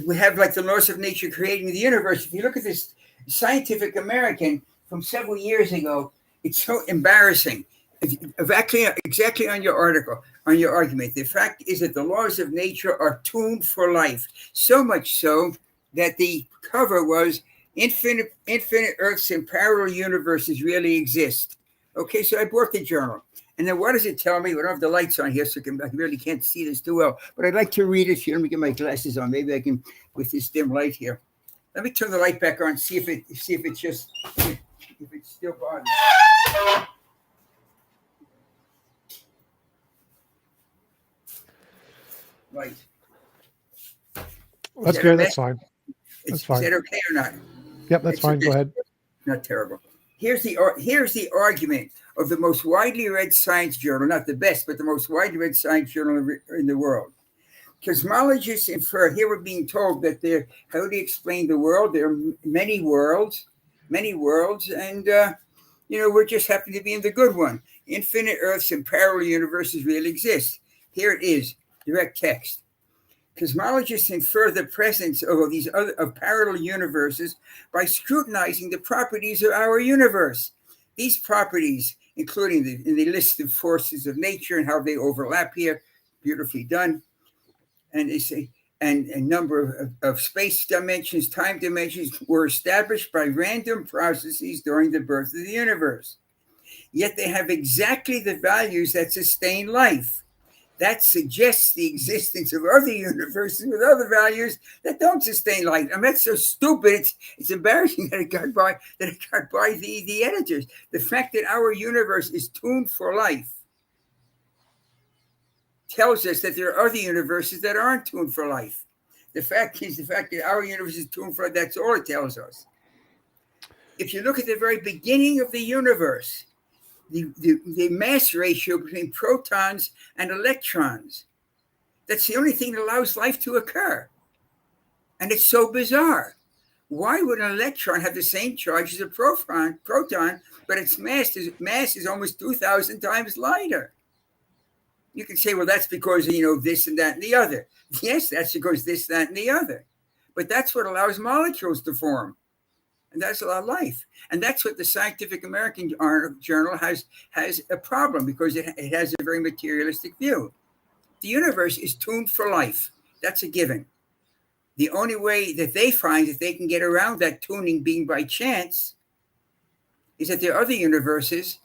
we have like the laws of nature creating the universe. If you look at this Scientific American from several years ago, it's so embarrassing. Exactly on your article, on your argument. The fact is that the laws of nature are tuned for life, so much so that the cover was infinite Earths and parallel universes really exist. Okay, so I bought the journal. And then what does it tell me? We don't have the lights on here, so I really can't see this too well. But I'd like to read it here. Let me get my glasses on. Maybe I can, with this dim light here. Let me turn the light back on, see if it's still on. Right. That's good. That's fine. Is that okay or not? Yep, that's fine. Go ahead. Not terrible. Here's the argument of the most widely read science journal, not the best, but the most widely read science journal in the world. Cosmologists infer, here we're being told that how do you explain the world? There are many worlds, and we're just happen to be in the good one. Infinite Earths and parallel universes really exist. Here it is, direct text. Cosmologists infer the presence of parallel universes by scrutinizing the properties of our universe. These properties, including in the list of forces of nature and how they overlap here, beautifully done. And they say, and a number of space dimensions, time dimensions were established by random processes during the birth of the universe. Yet they have exactly the values that sustain life. That suggests the existence of other universes with other values that don't sustain life. I mean, that's so stupid. It's embarrassing that it got by the editors. The fact that our universe is tuned for life tells us that there are other universes that aren't tuned for life. The fact that our universe is tuned for life, that's all it tells us. If you look at the very beginning of the universe, the mass ratio between protons and electrons, that's the only thing that allows life to occur. And it's so bizarre. Why would an electron have the same charge as a proton, but its mass is almost 2,000 times lighter? You can say, well, that's because, this and that and the other. Yes, that's because this, that, and the other. But that's what allows molecules to form. And that's a lot of life. And that's what the Scientific American journal has a problem, because it has a very materialistic view. The universe is tuned for life. That's a given. The only way that they find that they can get around that tuning being by chance is that there are other universes,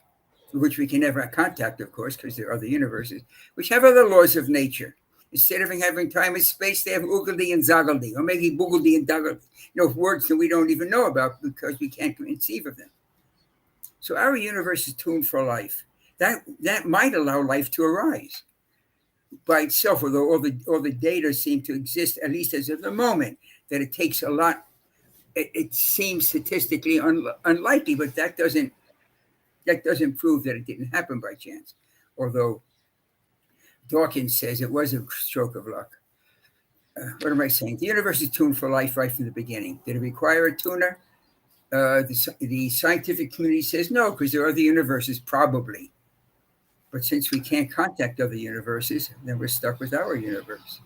which we can never contact, of course, because there are other universes, which have other laws of nature. Instead of having time and space, they have Ugaldi and Zagaldi, or maybe Boogaldi and Dagaldi. Words that we don't even know about because we can't conceive of them. So our universe is tuned for life. That might allow life to arise by itself, although all the data seem to exist, at least as of the moment, that it takes a lot. It seems statistically unlikely, but that doesn't prove that it didn't happen by chance. Although Dawkins says it was a stroke of luck. What am I saying? The universe is tuned for life right from the beginning. Did it require a tuner? The scientific community says no, because there are other universes, probably. But since we can't contact other universes, then we're stuck with our universe.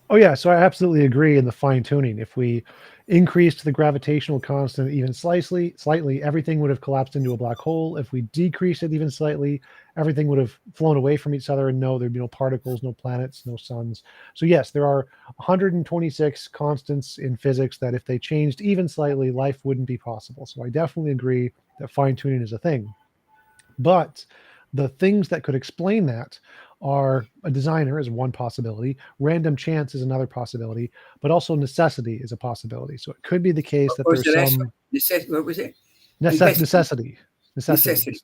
Oh yeah, so I absolutely agree in the fine tuning. If we increased the gravitational constant even slightly, everything would have collapsed into a black hole. If we decreased it even slightly, everything would have flown away from each other, and no, there'd be no particles, no planets, no suns. So yes, there are 126 constants in physics that if they changed even slightly, life wouldn't be possible. So I definitely agree that fine tuning is a thing. But the things that could explain that are a designer is one possibility, random chance is another possibility, but also necessity is a possibility. So it could be the case that there's some what was it? necessity. Necessity.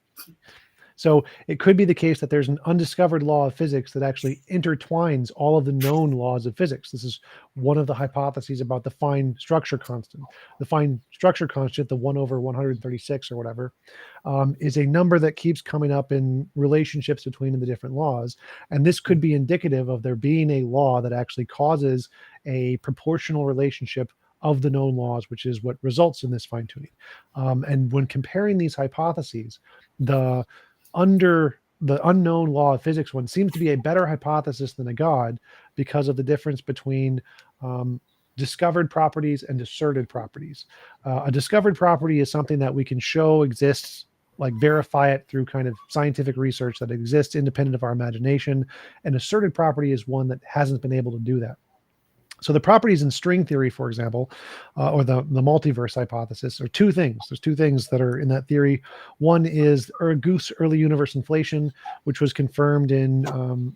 So it could be the case that there's an undiscovered law of physics that actually intertwines all of the known laws of physics. This is one of the hypotheses about the fine structure constant. The fine structure constant, the 1/136 or whatever, is a number that keeps coming up in relationships between the different laws. And this could be indicative of there being a law that actually causes a proportional relationship of the known laws, which is what results in this fine tuning. And when comparing these hypotheses, the unknown law of physics one seems to be a better hypothesis than a god because of the difference between discovered properties and asserted properties. A discovered property is something that we can show exists, like verify it through kind of scientific research that exists independent of our imagination. An asserted property is one that hasn't been able to do that. So the properties in string theory, for example, or the multiverse hypothesis, are two things. There's two things that are in that theory. One is Goose early universe inflation, which was confirmed in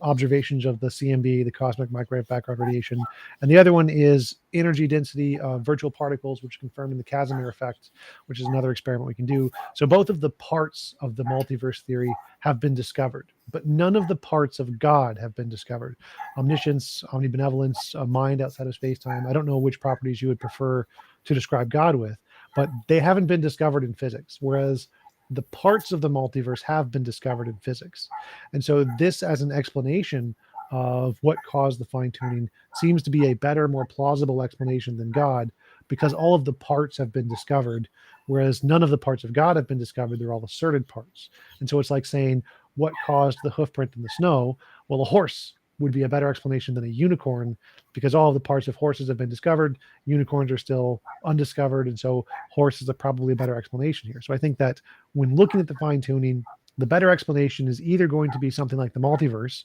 observations of the CMB, the cosmic microwave background radiation. And the other one is energy density of virtual particles, which is confirmed in the Casimir effect, which is another experiment we can do. So both of the parts of the multiverse theory have been discovered, but none of the parts of God have been discovered. Omniscience, omnibenevolence, mind outside of space-time. I don't know which properties you would prefer to describe God with, but they haven't been discovered in physics, whereas the parts of the multiverse have been discovered in physics. And so this as an explanation of what caused the fine-tuning seems to be a better, more plausible explanation than God, because all of the parts have been discovered, whereas none of the parts of God have been discovered. They're all asserted parts. And so it's like saying, what caused the hoof print in the snow? Well, a horse would be a better explanation than a unicorn, because all of the parts of horses have been discovered. Unicorns are still undiscovered. And so horse is probably a better explanation here. So I think that when looking at the fine tuning, the better explanation is either going to be something like the multiverse,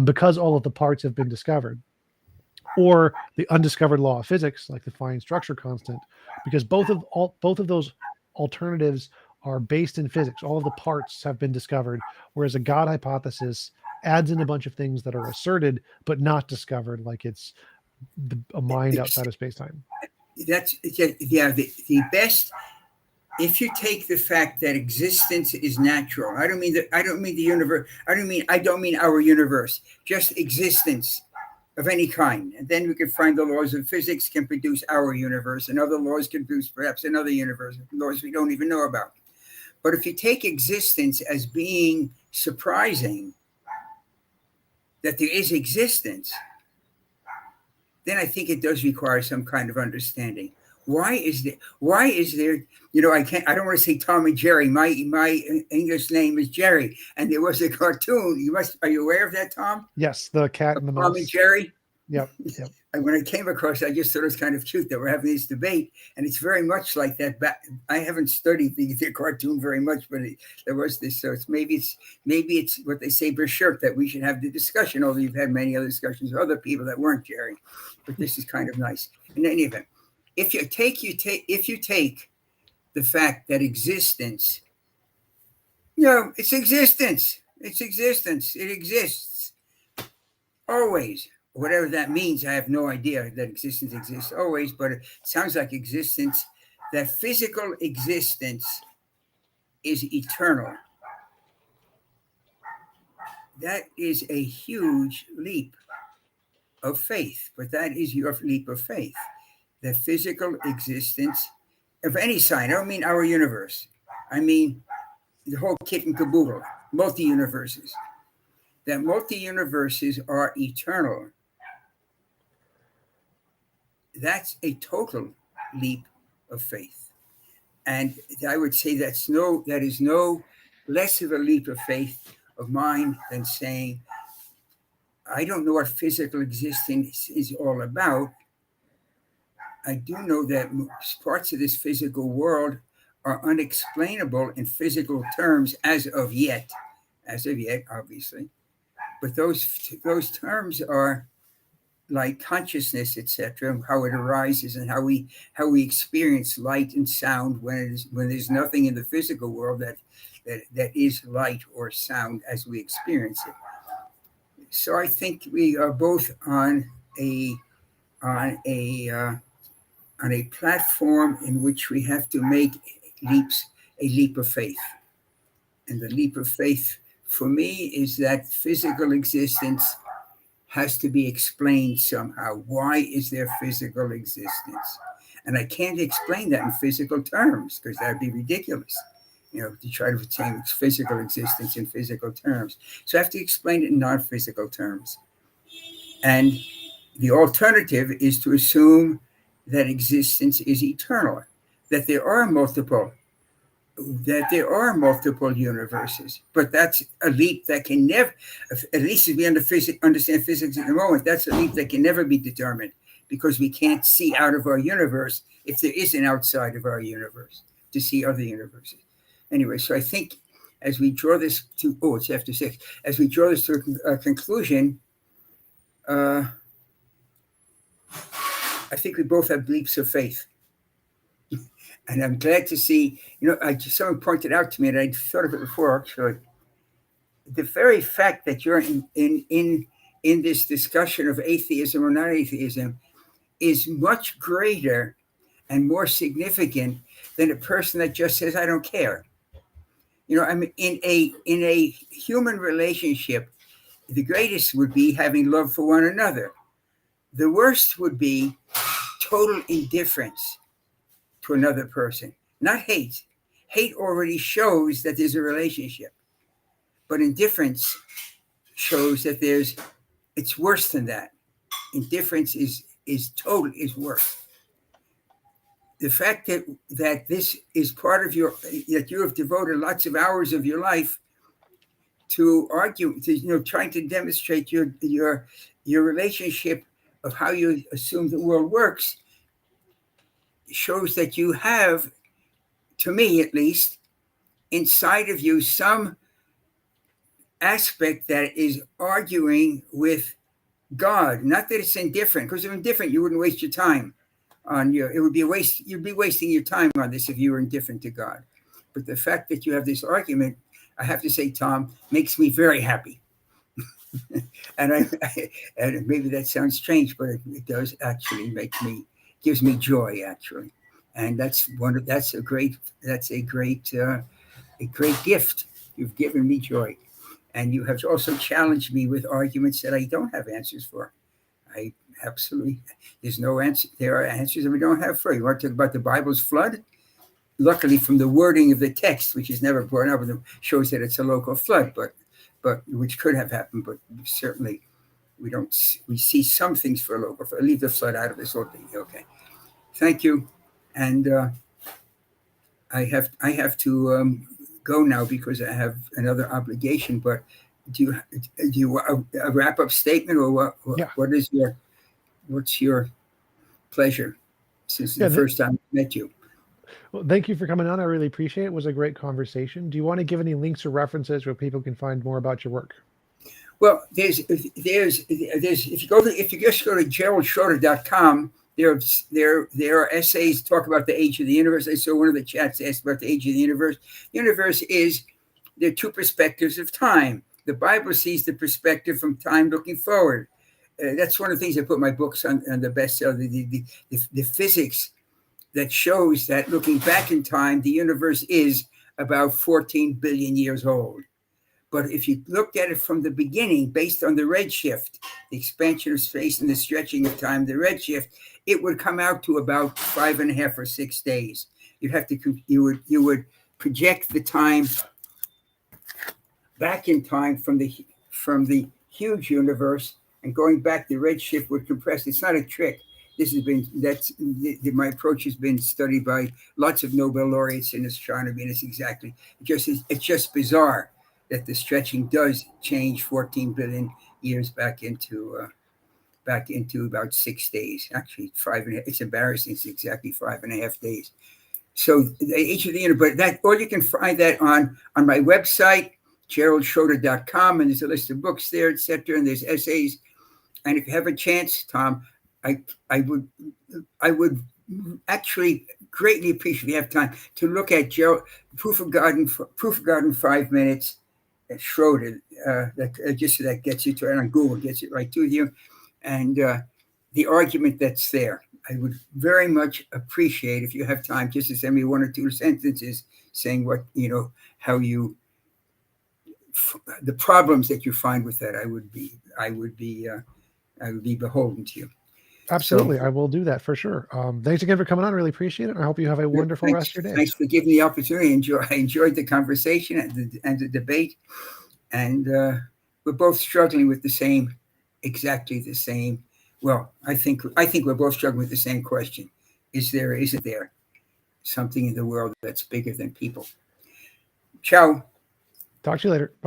because all of the parts have been discovered, or the undiscovered law of physics, like the fine structure constant, because both of those alternatives are based in physics. All of the parts have been discovered, whereas a God hypothesis adds in a bunch of things that are asserted but not discovered, like it's a mind outside of space-time. That's the best. If you take the fact that existence is natural, I don't mean the universe. I don't mean our universe. Just existence of any kind, and then we can find the laws of physics can produce our universe, and other laws can produce perhaps another universe, laws we don't even know about. But if you take existence as being surprising, that there is existence, then I think it does require some kind of understanding. Why is there, I don't want to say Tom and Jerry. My English name is Jerry. And there was a cartoon. Are you aware of that, Tom? Yes, the cat and the mouse. Tom and Jerry? Yep. And when I came across it, I just thought it was kind of cute that we're having this debate. And it's very much like that. I haven't studied the cartoon very much, but there was this. So maybe it's what they say, berserk, that we should have the discussion, although you've had many other discussions with other people that weren't Jerry. But this is kind of nice. In any event, if you take the fact that existence, it's existence. It's existence. It exists. always, whatever that means, I have no idea that existence exists always, but it sounds like existence, that physical existence is eternal. That is a huge leap of faith, but that is your leap of faith. The physical existence of any sign. I don't mean our universe. I mean the whole kit and caboodle, multi-universes. That multi-universes are eternal. That's a total leap of faith. And I would say that is no less of a leap of faith of mine than saying, I don't know what physical existence is all about. I do know that parts of this physical world are unexplainable in physical terms as of yet, obviously. But those terms are like consciousness, etc., how it arises and how we experience light and sound when there's nothing in the physical world that is light or sound as we experience it. So I think we are both on a platform in which we have to make a leap of faith. And the leap of faith for me is that physical existence has to be explained somehow. Why is there physical existence? And I can't explain that in physical terms because that'd be ridiculous, to try to attain physical existence in physical terms. So I have to explain it in non-physical terms. And the alternative is to assume that existence is eternal, that there are multiple universes, but that's a leap that can never, at least as we understand physics at the moment, that's a leap that can never be determined because we can't see out of our universe if there is an outside of our universe to see other universes. Anyway, so I think as we draw this to, it's after 6, as we draw this to a conclusion, I think we both have leaps of faith. And I'm glad to see, someone pointed out to me, and I'd thought of it before, actually, the very fact that you're in this discussion of atheism or not atheism is much greater and more significant than a person that just says, I don't care. I mean, in a human relationship, the greatest would be having love for one another. The worst would be total indifference to another person, not hate. Hate already shows that there's a relationship, but indifference shows that it's worse than that. Indifference is worse. The fact that this is part of that you have devoted lots of hours of your life to argue, trying to demonstrate your relationship of how you assume the world works, shows that you have, to me at least, inside of you some aspect that is arguing with God. Not that it's indifferent, because if indifferent, you wouldn't waste your time on it would be a waste. You'd be wasting your time on this if you were indifferent to God. But the fact that you have this argument, I have to say, Tom, makes me very happy. and maybe that sounds strange, but it does actually gives me joy, actually. And that's a great gift. You've given me joy. And you have also challenged me with arguments that I don't have answers for. There's no answer. There are answers that we don't have for. You want to talk about the Bible's flood? Luckily, from the wording of the text, which is never brought up, shows that it's a local flood, but which could have happened, but certainly we see some things for a local flood. Leave the flood out of this whole thing. Okay. Thank you. And I have to go now because I have another obligation, but do you a wrap-up statement, or what? Yeah. What's your pleasure since the first time I met you? Well, thank you for coming on. I really appreciate it. It was a great conversation. Do you want to give any links or references where people can find more about your work? Well, there's if you just go to GeraldSchroeder.com, there are essays talk about the age of the universe. I saw one of the chats asked about the age of the universe. The universe there are two perspectives of time. The Bible sees the perspective from time looking forward. that's one of the things I put my books on the bestseller, the physics that shows that looking back in time, the universe is about 14 billion years old. But if you looked at it from the beginning, based on the redshift, the expansion of space and the stretching of time, the redshift, it would come out to about 5.5 or 6 days. You would project the time back in time from the huge universe, and going back, the redshift would compress. It's not a trick. This has been my approach has been studied by lots of Nobel laureates in astronomy, and it's just bizarre that the stretching does change 14 billion years back into about 6 days. Actually, 5.5. It's embarrassing. It's exactly 5.5 days. So each of the but that, or you can find that on my website, GeraldSchroeder.com, and there's a list of books there, etc. And there's essays. And if you have a chance, Tom, I would actually greatly appreciate if you have time to look at Gerald Proof of Garden 5 minutes. Schroeder, that gets you to it on Google, gets it right to you, and the argument that's there. I would very much appreciate if you have time just to send me 1 or 2 sentences saying what the problems that you find with that. I would be beholden to you. Absolutely. So, I will do that for sure. Thanks again for coming on. I really appreciate it. I hope you have a wonderful rest of your day. Thanks for giving me the opportunity. I enjoyed the conversation and the debate. And we're both struggling with exactly the same. Well, I think we're both struggling with the same question. Isn't there something in the world that's bigger than people? Ciao. Talk to you later. Bye.